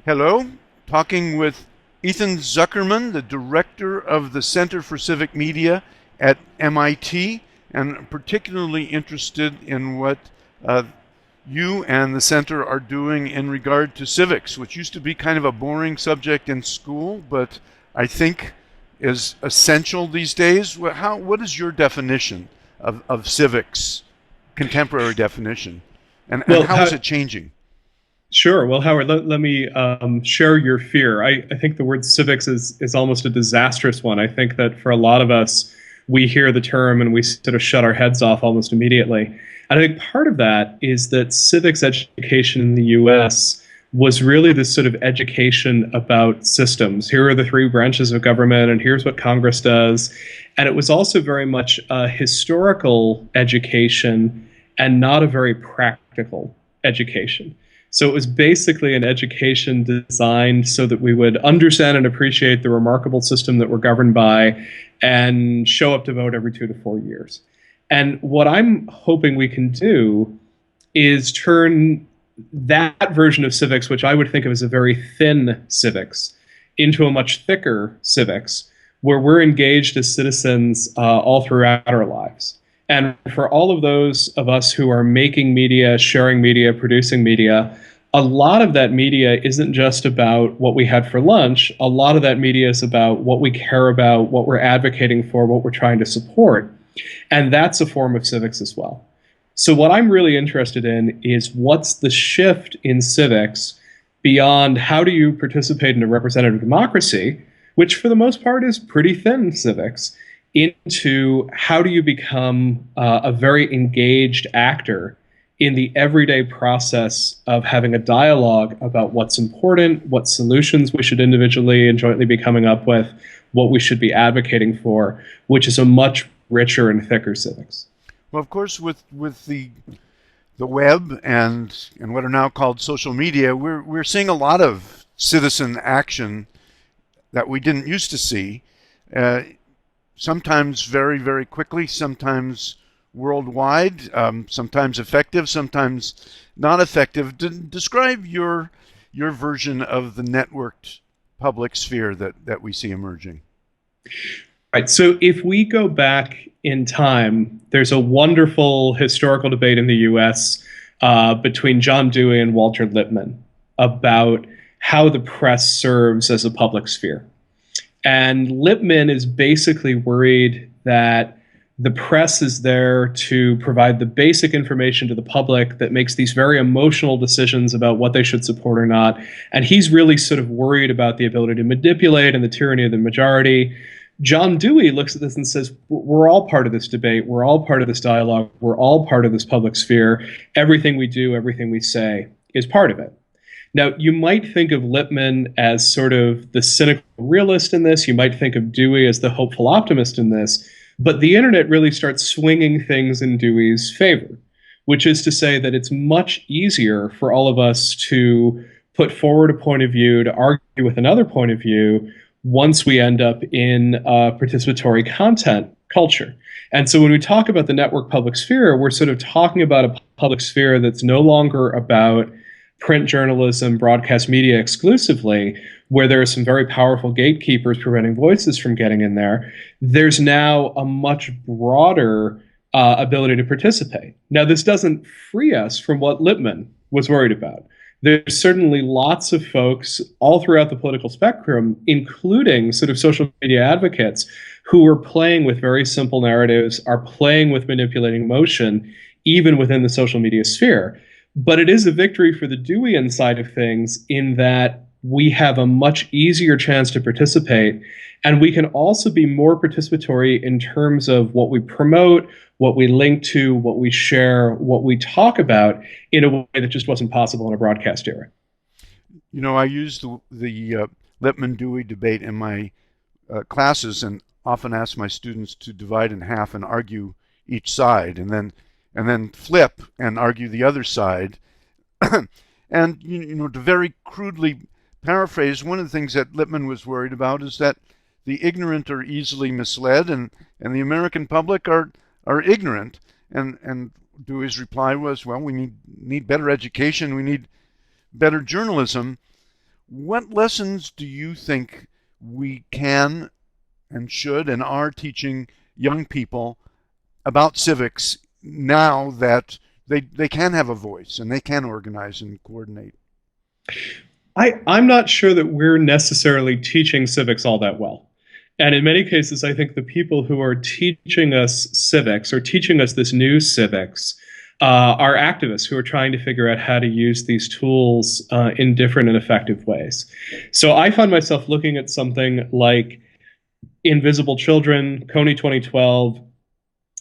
Hello, talking with Ethan Zuckerman, the director of the Center for Civic Media at MIT, and I'm particularly interested in what uh, you and the center are doing in regard to civics, which used to be kind of a boring subject in school, but I think is essential these days. What is your definition of civics, contemporary definition, and Well, how is it changing? sure. Well, Howard, let me share your fear. I think the word civics is almost a disastrous one. I think that for a lot of us, we hear the term and we sort of shut our heads off almost immediately. And I think part of that is that civics education in the US was really this sort of education about systems. Here are the three branches of government, and here's what Congress does. And it was also very much a historical education and not a very practical education. So it was basically an education designed so that we would understand and appreciate the remarkable system that we're governed by and show up to vote every 2 to 4 years. And what I'm hoping we can do is turn that version of civics, which I would think of as a very thin civics, into a much thicker civics, where we're engaged as citizens all throughout our lives. And for all of those of us who are making media, sharing media, producing media, a lot of that media isn't just about what we had for lunch. A lot of that media is about what we care about, what we're advocating for, what we're trying to support. And that's a form of civics as well. So, what I'm really interested in is what's the shift in civics beyond how do you participate in a representative democracy, which for the most part is pretty thin civics, into how do you become a very engaged actor in the everyday process of having a dialogue about what's important, what solutions we should individually and jointly be coming up with, what we should be advocating for, which is a much richer and thicker civics. Well, of course, with the web and what are now called social media, we're seeing a lot of citizen action that we didn't used to see. Uh, Sometimes very, very quickly, sometimes worldwide, sometimes effective, sometimes not effective. Describe your version of the networked public sphere that we see emerging. Right. So if we go back in time, there's a wonderful historical debate in the US between John Dewey and Walter Lippmann about how the press serves as a public sphere. And Lippmann is basically worried that the press is there to provide the basic information to the public that makes these very emotional decisions about what they should support or not. And he's really sort of worried about the ability to manipulate and the tyranny of the majority. John Dewey looks at this and says, we're all part of this debate. We're all part of this dialogue. We're all part of this public sphere. Everything we do, everything we say is part of it. Now, you might think of Lippmann as sort of the cynical realist in this. You might think of Dewey as the hopeful optimist in this. But the internet really starts swinging things in Dewey's favor, which is to say that it's much easier for all of us to put forward a point of view, to argue with another point of view, once we end up in a participatory content culture. And so when we talk about the network public sphere, we're sort of talking about a public sphere that's no longer about print journalism, broadcast media exclusively, where there are some very powerful gatekeepers preventing voices from getting in there. There's now a much broader ability to participate. Now, this doesn't free us from what Lippmann was worried about. There's certainly lots of folks all throughout the political spectrum, including sort of social media advocates, who are playing with very simple narratives, are playing with manipulating emotion, even within the social media sphere. But it is a victory for the Deweyan side of things in that we have a much easier chance to participate. And we can also be more participatory in terms of what we promote, what we link to, what we share, what we talk about in a way that just wasn't possible in a broadcast era. You know, I use the Lippmann-Dewey debate in my classes and often ask my students to divide in half and argue each side, and then flip and argue the other side. And you know, to very crudely paraphrase, one of the things that Lippmann was worried about is that the ignorant are easily misled, and the American public are ignorant. And Dewey's reply was, well, we need better education, we need better journalism. What lessons do you think we can and should and are teaching young people about civics now that they can have a voice and they can organize and coordinate? I'm not sure that we're necessarily teaching civics all that well. And in many cases, I think the people who are teaching us civics or teaching us this new civics are activists who are trying to figure out how to use these tools in different and effective ways. So I find myself looking at something like Invisible Children, Coney 2012,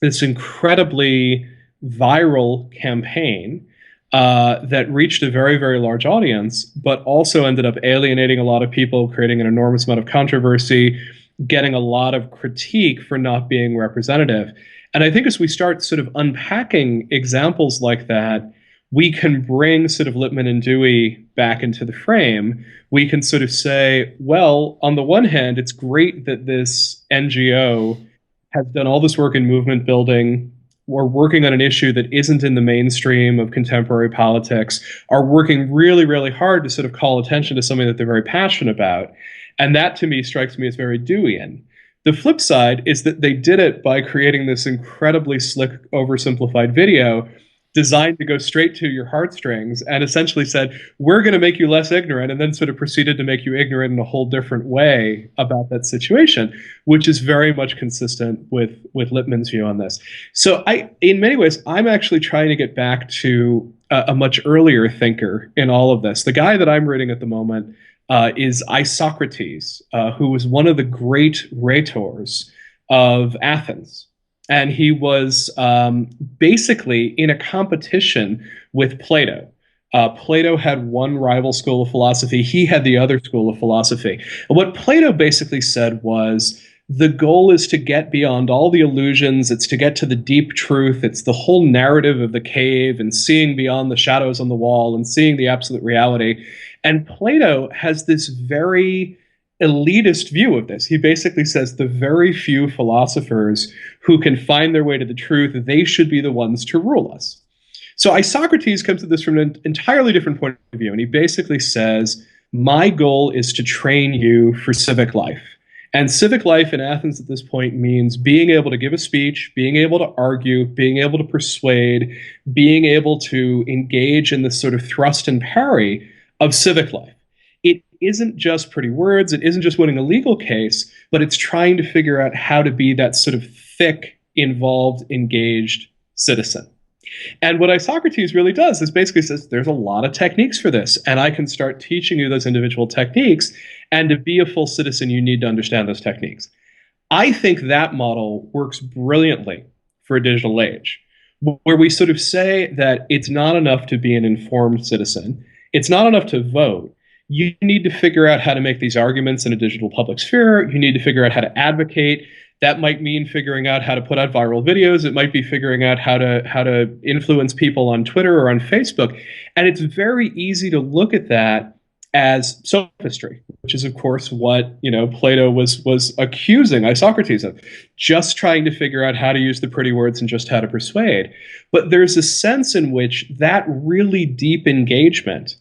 this incredibly viral campaign that reached a very, very large audience, but also ended up alienating a lot of people, creating an enormous amount of controversy, getting a lot of critique for not being representative. And I think as we start sort of unpacking examples like that, we can bring sort of Lippmann and Dewey back into the frame. We can sort of say, well, on the one hand, it's great that this NGO has done all this work in movement building, or working on an issue that isn't in the mainstream of contemporary politics, are working really, really hard to sort of call attention to something that they're very passionate about. And that to me strikes me as very Deweyan. The flip side is that they did it by creating this incredibly slick, oversimplified video designed to go straight to your heartstrings and essentially said, we're going to make you less ignorant, and then sort of proceeded to make you ignorant in a whole different way about that situation, which is very much consistent with Lippmann's view on this. So in many ways, I'm actually trying to get back to a much earlier thinker in all of this. The guy that I'm reading at the moment is Isocrates, who was one of the great rhetors of Athens. And he was basically in a competition with Plato. Plato had one rival school of philosophy. He had the other school of philosophy. And what Plato basically said was, the goal is to get beyond all the illusions. It's to get to the deep truth. It's the whole narrative of the cave and seeing beyond the shadows on the wall and seeing the absolute reality. And Plato has this very elitist view of this. He basically says the very few philosophers who can find their way to the truth, they should be the ones to rule us. So Isocrates comes to this from an entirely different point of view. And he basically says, my goal is to train you for civic life. And civic life in Athens at this point means being able to give a speech, being able to argue, being able to persuade, being able to engage in this sort of thrust and parry of civic life. It isn't just pretty words, it isn't just winning a legal case, but it's trying to figure out how to be that sort of thick, involved, engaged citizen. And what Isocrates really does is basically says there's a lot of techniques for this, and I can start teaching you those individual techniques, and to be a full citizen, you need to understand those techniques. I think that model works brilliantly for a digital age, where we sort of say that it's not enough to be an informed citizen, it's not enough to vote. You need to figure out how to make these arguments in a digital public sphere. You need to figure out how to advocate. That might mean figuring out how to put out viral videos. It might be figuring out how to influence people on Twitter or on Facebook. And it's very easy to look at that as sophistry, which is, of course, what Plato was accusing Isocrates of, just trying to figure out how to use the pretty words and just how to persuade. But there's a sense in which that really deep engagement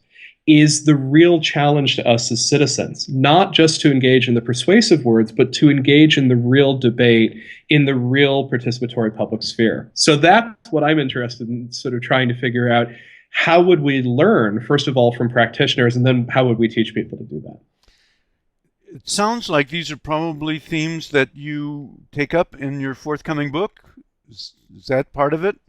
is the real challenge to us as citizens, not just to engage in the persuasive words, but to engage in the real debate, in the real participatory public sphere. So that's what I'm interested in sort of trying to figure out. How would we learn, first of all, from practitioners, and then how would we teach people to do that? It sounds like these are probably themes that you take up in your forthcoming book. Is that part of it?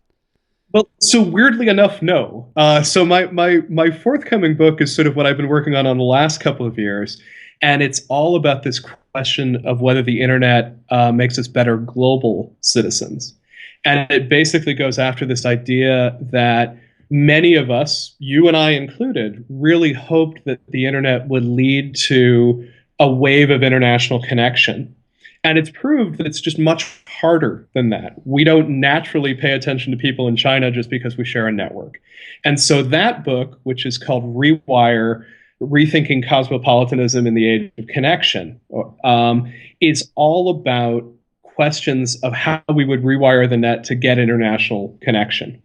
Well, so weirdly enough, no. So my forthcoming book is sort of what I've been working on the last couple of years, and it's all about this question of whether the internet makes us better global citizens. And it basically goes after this idea that many of us, you and I included, really hoped that the internet would lead to a wave of international connection. And it's proved that it's just much harder than that. We don't naturally pay attention to people in China just because we share a network. And so that book, which is called Rewire, Rethinking Cosmopolitanism in the Age of Connection, is all about questions of how we would rewire the net to get international connection.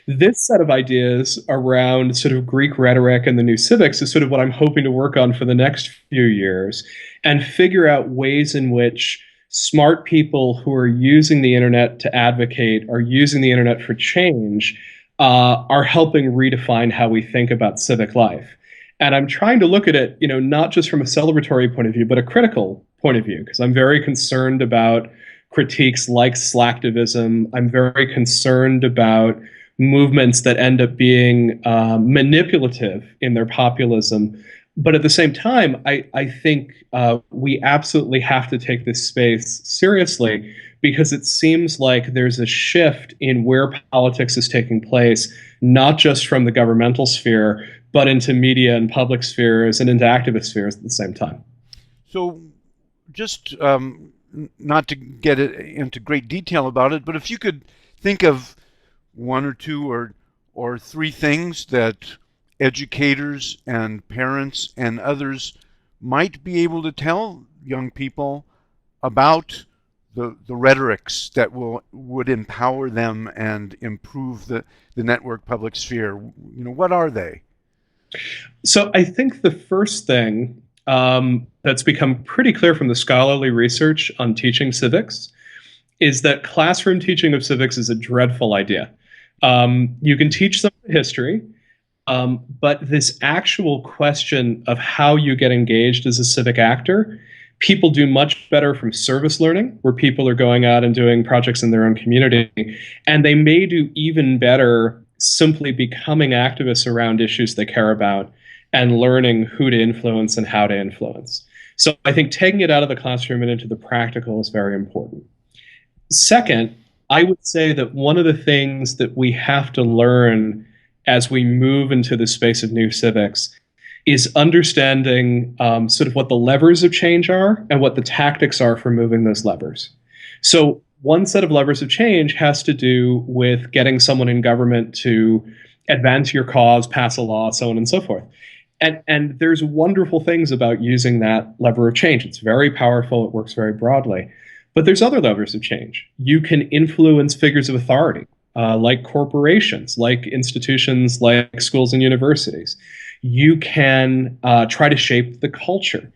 This set of ideas around sort of Greek rhetoric and the new civics is sort of what I'm hoping to work on for the next few years and figure out ways in which smart people who are using the internet to advocate, are using the internet for change, are helping redefine how we think about civic life. And I'm trying to look at it, not just from a celebratory point of view, but a critical point of view, because I'm very concerned about critiques like slacktivism. I'm very concerned about movements that end up being manipulative in their populism. But at the same time, I think we absolutely have to take this space seriously because it seems like there's a shift in where politics is taking place, not just from the governmental sphere, but into media and public spheres and into activist spheres at the same time. So, just not to get into great detail about it, but if you could think of one or two or three things that educators and parents and others might be able to tell young people about the rhetorics that would empower them and improve the network public sphere. What are they? So I think the first thing that's become pretty clear from the scholarly research on teaching civics is that classroom teaching of civics is a dreadful idea. You can teach some history, but this actual question of how you get engaged as a civic actor, people do much better from service learning, where people are going out and doing projects in their own community. And they may do even better simply becoming activists around issues they care about and learning who to influence and how to influence. So I think taking it out of the classroom and into the practical is very important. Second, I would say that one of the things that we have to learn as we move into the space of new civics is understanding sort of what the levers of change are and what the tactics are for moving those levers. So one set of levers of change has to do with getting someone in government to advance your cause, pass a law, so on and so forth. And there's wonderful things about using that lever of change. It's very powerful. It works very broadly. But there's other levers of change. You can influence figures of authority, like corporations, like institutions, like schools and universities. You can try to shape the culture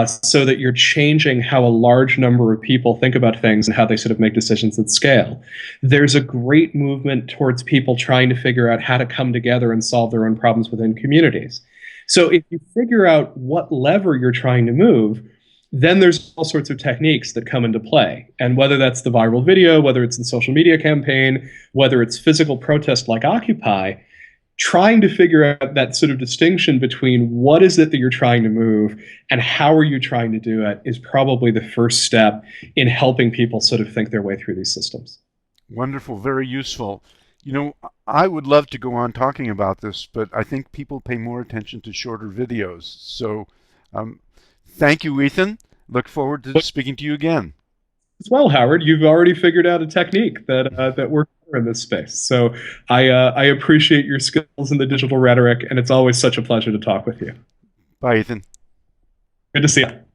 so that you're changing how a large number of people think about things and how they sort of make decisions at scale. There's a great movement towards people trying to figure out how to come together and solve their own problems within communities. So if you figure out what lever you're trying to move, then there's all sorts of techniques that come into play. And whether that's the viral video, whether it's the social media campaign, whether it's physical protest like Occupy, trying to figure out that sort of distinction between what is it that you're trying to move and how are you trying to do it is probably the first step in helping people sort of think their way through these systems. Wonderful, very useful. I would love to go on talking about this, but I think people pay more attention to shorter videos. So thank you, Ethan. Look forward to speaking to you again. As well, Howard, you've already figured out a technique that works in this space. So I appreciate your skills in the digital rhetoric, and it's always such a pleasure to talk with you. Bye, Ethan. Good to see you.